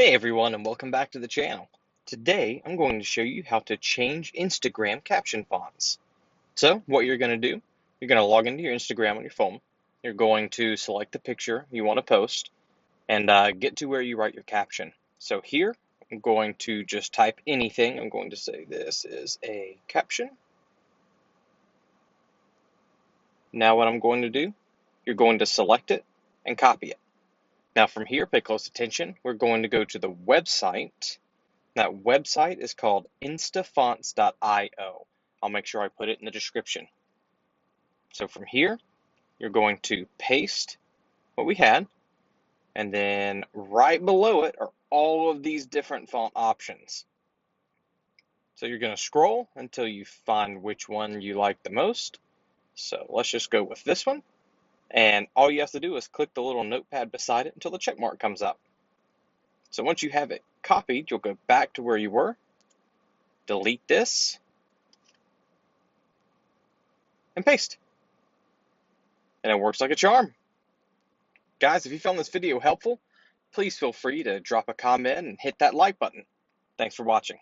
Hey everyone, and welcome back to the channel. Today I'm going to show you how to change Instagram caption fonts. So what you're going to do, you're going to log into your Instagram on your phone. You're going to select the picture you want to post and get to where you write your caption. So here I'm going to just type anything. I'm going to say this is a caption. Now what I'm going to do, you're going to select it and copy it. Now from here, pay close attention. We're going to go to the website. That website is called instafonts.io. I'll make sure I put it in the description. So from here, you're going to paste what we had, and then right below it are all of these different font options. So you're going to scroll until you find which one you like the most. So let's just go with this one. And all you have to do is click the little notepad beside it until the check mark comes up. So once you have it copied, you'll go back to where you were, delete this, and paste. And it works like a charm. Guys, if you found this video helpful, please feel free to drop a comment and hit that like button. Thanks for watching.